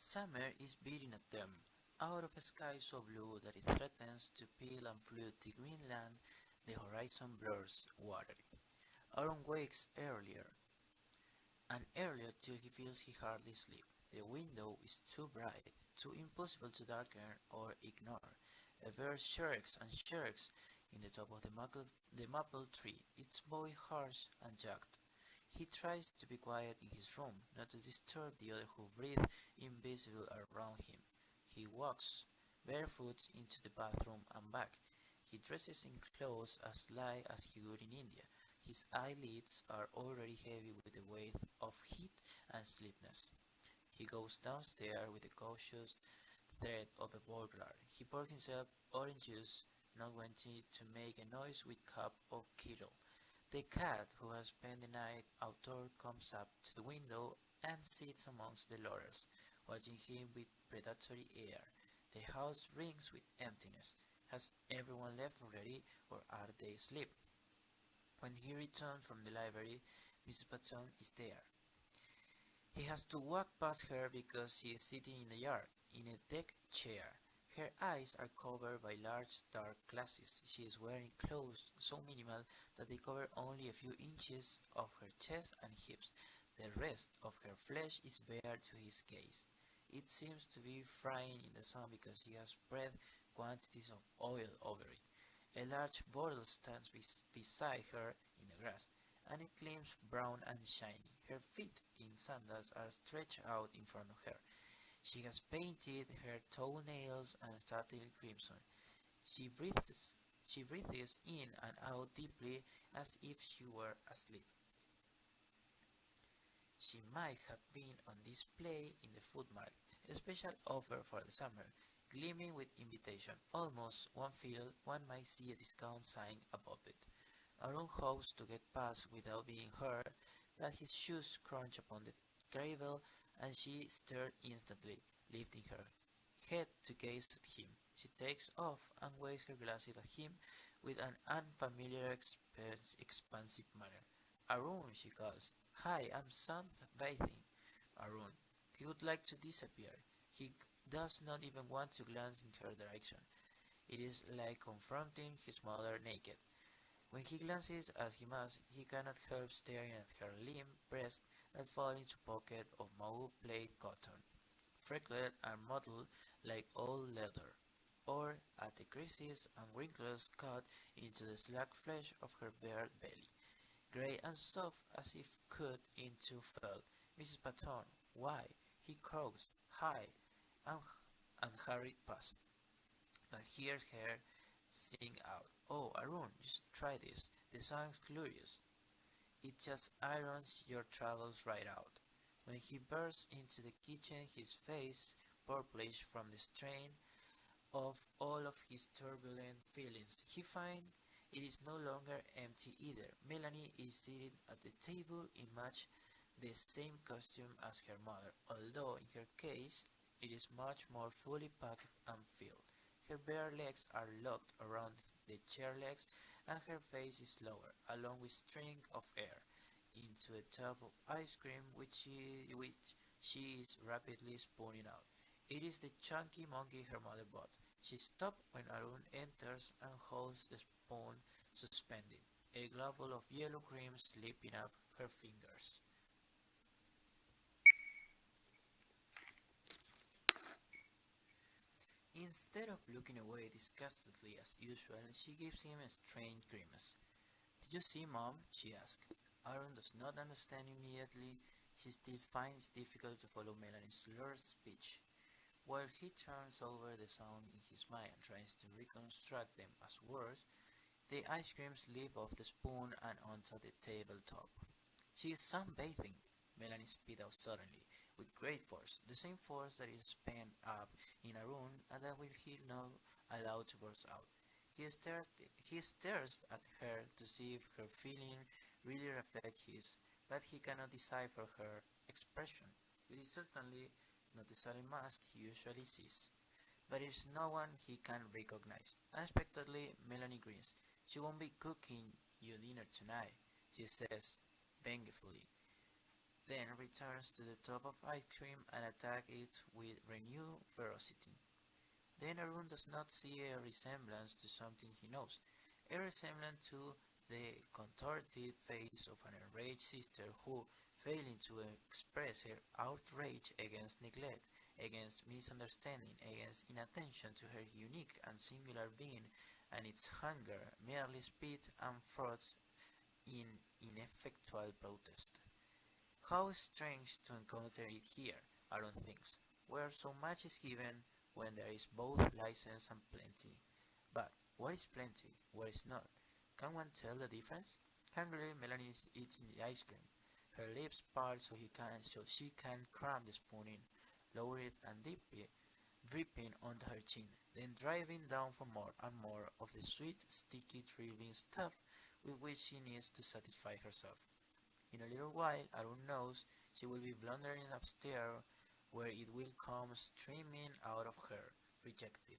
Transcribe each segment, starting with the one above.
Summer is beating at them. Out of a sky so blue that it threatens to peel and flood the green land, the horizon blurs watery. Aaron wakes earlier and earlier till he feels he hardly sleep. The window is too bright, too impossible to darken or ignore. A bird shirks and shirks in the top of the maple tree, its boy harsh and jagged. He tries to be quiet in his room, not to disturb the other who breathe invisible around him. He walks barefoot into the bathroom and back. He dresses in clothes as light as he would in India. His eyelids are already heavy with the weight of heat and sleepiness. He goes downstairs with the cautious tread of a burglar. He pours himself orange juice, not wanting to make a noise with cup or kettle. The cat, who has spent the night outdoors, comes up to the window and sits amongst the laurels, watching him with predatory air. The house rings with emptiness. Has everyone left already, or are they asleep? When he returns from the library, Mrs. Patton is there. He has to walk past her because she is sitting in the yard, in a deck chair. Her eyes are covered by large dark glasses. She is wearing clothes so minimal that they cover only a few inches of her chest and hips. The rest of her flesh is bare to his gaze. It seems to be frying in the sun because she has spread quantities of oil over it. A large bottle stands beside her in the grass, and it gleams brown and shiny. Her feet in sandals are stretched out in front of her. She has painted her toenails and started crimson. She breathes in and out deeply as if she were asleep. She might have been on display in the food market, a special offer for the summer, gleaming with invitation. Almost one might see a discount sign above it. Arun hopes to get past without being heard, but his shoes crunch upon the gravel and she stared instantly, lifting her head to gaze at him. She takes off and waves her glasses at him with an unfamiliar, expansive manner. Arun, she calls. Hi, I'm sunbathing. Arun. He would like to disappear. He does not even want to glance in her direction. It is like confronting his mother naked. When he glances as he must, he cannot help staring at her limp breast that fall into pocket of mauve plaid cotton, freckled and mottled like old leather, or at the creases and wrinkles cut into the slack flesh of her bare belly, grey and soft as if cut into felt. Mrs. Patton, why? He croaks, hi, and, and hurried past, but hears her sing out, oh, Arun, just try this. The song's glorious. It just irons your troubles right out. When he bursts into the kitchen, his face purplish from the strain of all of his turbulent feelings, he finds it is no longer empty either. Melanie is seated at the table in much the same costume as her mother, although in her case it is much more fully packed and filled. Her bare legs are locked around the chair legs, and her face is lowered, along with string of air, into a tub of ice cream which she is rapidly spooning out. It is the chunky monkey her mother bought. She stops when Arun enters and holds the spoon suspended, a globule of yellow cream slipping up her fingers. Instead of looking away disgustedly as usual, she gives him a strange grimace. Did you see, Mom? She asks. Aaron does not understand immediately. He still finds it difficult to follow Melanie's slurred speech. While he turns over the sound in his mind and tries to reconstruct them as words, the ice cream slips off the spoon and onto the tabletop. She is sunbathing, Melanie spit out suddenly, with great force, the same force that is pent up in Arun and that will he not allow to burst out. He stares at her to see if her feeling really reflects his, but he cannot decipher her expression. It is certainly not the silent mask he usually sees. But it is no one he can recognize. Unexpectedly, Melanie grins. She won't be cooking you dinner tonight, she says vengefully. then returns to the top of ice cream and attacks it with renewed ferocity. Then Arun does not see a resemblance to something he knows, a resemblance to the contorted face of an enraged sister who, failing to express her outrage against neglect, against misunderstanding, against inattention to her unique and singular being and its hunger, merely spit and froths in ineffectual protest. How strange to encounter it here, Aaron thinks, where so much is given when there is both license and plenty. But what is plenty? What is not? Can one tell the difference? Hungrily, Melanie is eating the ice cream. Her lips part so she can cram the spoon in, lower it and dip it, dripping onto her chin, then driving down for more and more of the sweet, sticky, thrilling stuff with which she needs to satisfy herself. In a little while, Arun knows she will be blundering upstairs where it will come streaming out of her, rejected.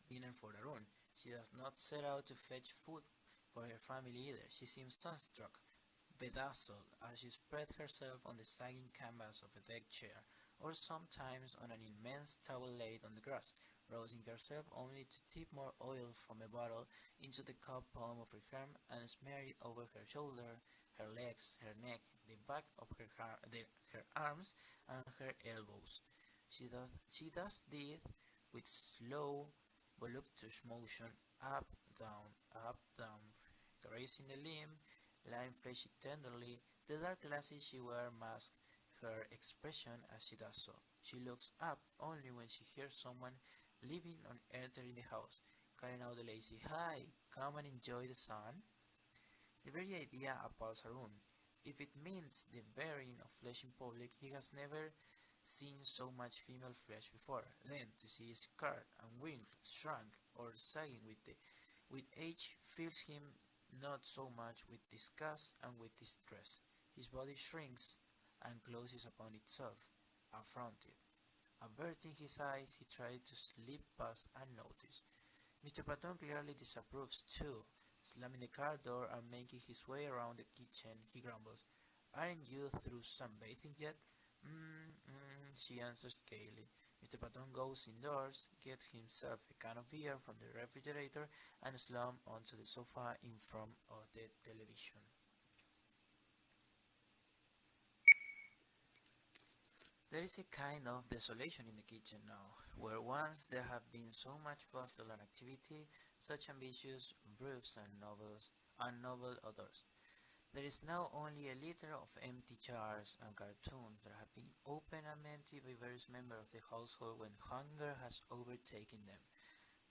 Dinner for Arun. She does not set out to fetch food for her family either. She seems sunstruck, bedazzled, as she spreads herself on the sagging canvas of a deck chair, or sometimes on an immense towel laid on the grass, rousing herself only to tip more oil from a bottle into the cup palm of her arm and smear it over her shoulder, her legs, her neck, the back of her arms, and her elbows. She does this with slow, voluptuous motion, up, down, caressing the limb, lying fleshy tenderly. The dark glasses she wears mask her expression as she does so. She looks up only when she hears someone living on entering the house, calling out the lazy, "Hi, come and enjoy the sun." The very idea appalls Harun. If it means the bearing of flesh in public, he has never seen so much female flesh before. Then to see it scarred and wrinkled, shrunk, or sagging with age fills him not so much with disgust and with distress. His body shrinks and closes upon itself, affronted. Averting his eyes, he tries to slip past unnoticed. Mr. Patton clearly disapproves too. Slamming the car door and making his way around the kitchen, he grumbles, "Aren't you through sunbathing yet?" She answers gaily. Mr. Patton goes indoors, gets himself a can of beer from the refrigerator, and slumps onto the sofa in front of the television. There is a kind of desolation in the kitchen now, where once there had been so much bustle and activity, such ambitious brews and novel odors. There is now only a litter of empty jars and cartoons that have been opened and emptied by various members of the household when hunger has overtaken them,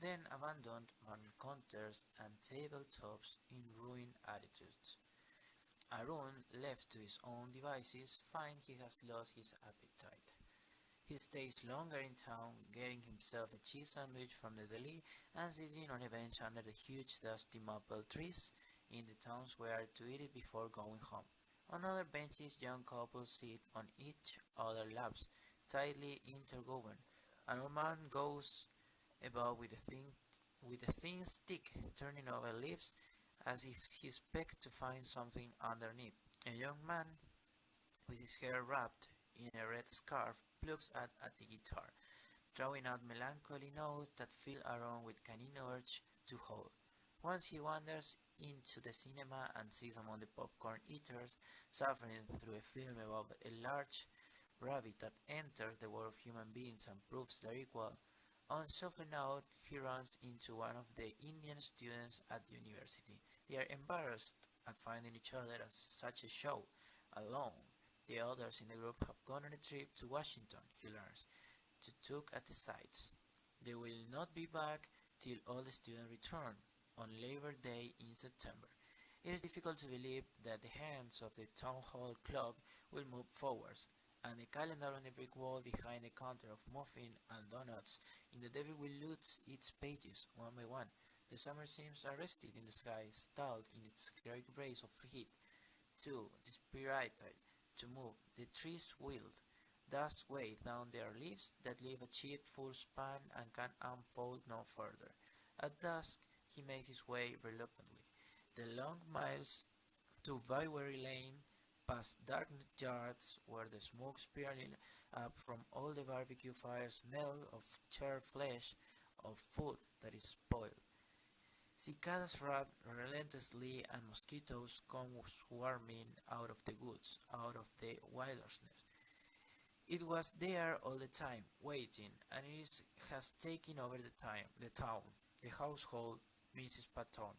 then abandoned on counters and tabletops in ruined attitudes. Arun, left to his own devices, finds he has lost his appetite. He stays longer in town, getting himself a cheese sandwich from the deli and sitting on a bench under the huge dusty maple trees in the town square to eat it before going home. On other benches, young couples sit on each other's laps, tightly interwoven. An old man goes about with a thin stick, turning over leaves as if he expects to find something underneath. A young man, with his hair wrapped in a red scarf, plucks at the guitar, drawing out melancholy notes that fill Aaron with canine urge to howl. Once he wanders into the cinema and sits among the popcorn eaters, suffering through a film about a large rabbit that enters the world of human beings and proves their equal. On softened out, he runs into one of the Indian students at the university. They are embarrassed at finding each other at such a show, alone. The others in the group have gone on a trip to Washington, he learns, to look at the sights. They will not be back till all the students return, on Labor Day in September. It is difficult to believe that the hands of the town hall clock will move forwards, and the calendar on the brick wall behind the counter of muffins and donuts in the devil will lose its pages one by one. The summer seems arrested in the sky, stalled in its great race of heat, too dispirited to move. The trees wilt, thus weigh down their leaves that leave achieved full span and can unfold no further. At dusk, he makes his way reluctantly. The long miles to Bywery Lane, past dark yards where the smoke spiraling up from all the barbecue fires smell of charred flesh, of food that is spoiled. Cicadas rap relentlessly and mosquitoes come swarming out of the woods, out of the wilderness. It was there all the time, waiting, and it has taken over the town, the household, Mrs. Patton.